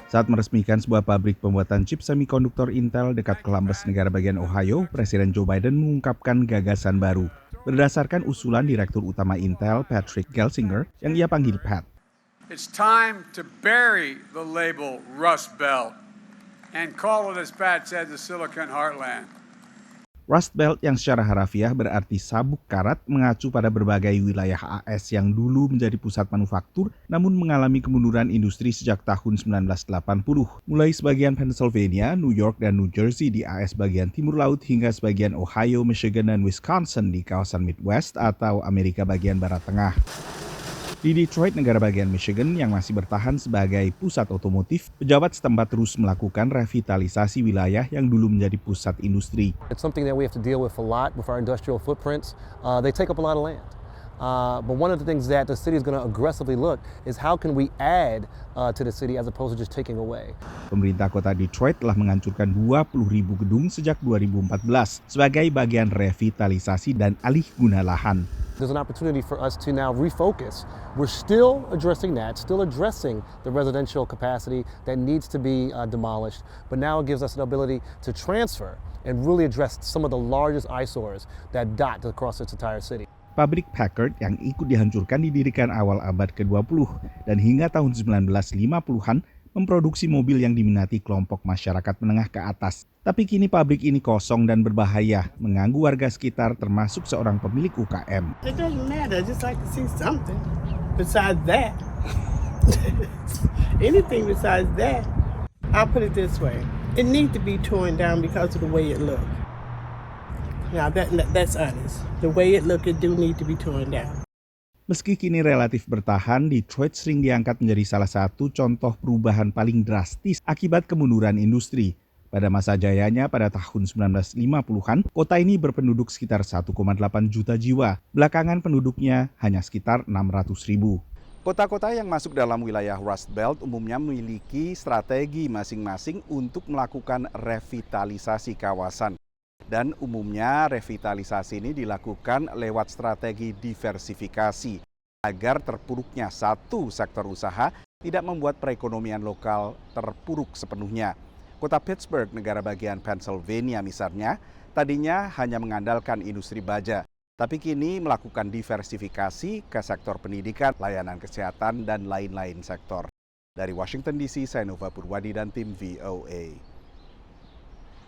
Saat meresmikan sebuah pabrik pembuatan chip semikonduktor Intel dekat Columbus, negara bagian Ohio, Presiden Joe Biden mengungkapkan gagasan baru berdasarkan usulan Direktur Utama Intel, Patrick Gelsinger, yang ia panggil Pat. It's time to bury the label Rust Belt and call it, as Pat said, the Silicon Heartland. Rust Belt yang secara harafiah berarti sabuk karat mengacu pada berbagai wilayah AS yang dulu menjadi pusat manufaktur namun mengalami kemunduran industri sejak tahun 1980. Mulai sebagian Pennsylvania, New York, dan New Jersey di AS bagian timur laut hingga sebagian Ohio, Michigan, dan Wisconsin di kawasan Midwest atau Amerika bagian barat tengah. Di Detroit, negara bagian Michigan yang masih bertahan sebagai pusat otomotif, pejabat setempat terus melakukan revitalisasi wilayah yang dulu menjadi pusat industri. It's something that we have to deal with a lot with our industrial footprints. They take up a lot of land. But one of the things that the city is going to aggressively look is how can we add to the city as opposed to just taking away. Pemerintah kota Detroit telah menghancurkan 20.000 gedung sejak 2014 sebagai bagian revitalisasi dan alih guna lahan. There's an opportunity for us to now refocus. We're still addressing that, still addressing the residential capacity that needs to be demolished, but now it gives us an ability to transfer and really address some of the largest eyesores that dot across its entire city. Pabrik Packard yang ikut dihancurkan didirikan awal abad ke-20 dan hingga tahun 1950-an memproduksi mobil yang diminati kelompok masyarakat menengah ke atas. Tapi kini pabrik ini kosong dan berbahaya, mengganggu warga sekitar termasuk seorang pemilik UKM. It doesn't matter, I just like to see something besides that. Anything besides that. I'll put it this way. It needs to be torn down because of the way it looks. Now that's honest. The way it looks, it do need to be torn down. Meski kini relatif bertahan, Detroit sering diangkat menjadi salah satu contoh perubahan paling drastis akibat kemunduran industri. Pada masa jayanya pada tahun 1950-an, kota ini berpenduduk sekitar 1,8 juta jiwa. Belakangan penduduknya hanya sekitar 600.000. Kota-kota yang masuk dalam wilayah Rust Belt umumnya memiliki strategi masing-masing untuk melakukan revitalisasi kawasan. Dan umumnya revitalisasi ini dilakukan lewat strategi diversifikasi agar terpuruknya satu sektor usaha tidak membuat perekonomian lokal terpuruk sepenuhnya. Kota Pittsburgh, negara bagian Pennsylvania misalnya, tadinya hanya mengandalkan industri baja, tapi kini melakukan diversifikasi ke sektor pendidikan, layanan kesehatan, dan lain-lain sektor. Dari Washington DC, saya Nova Purwadi dan tim VOA.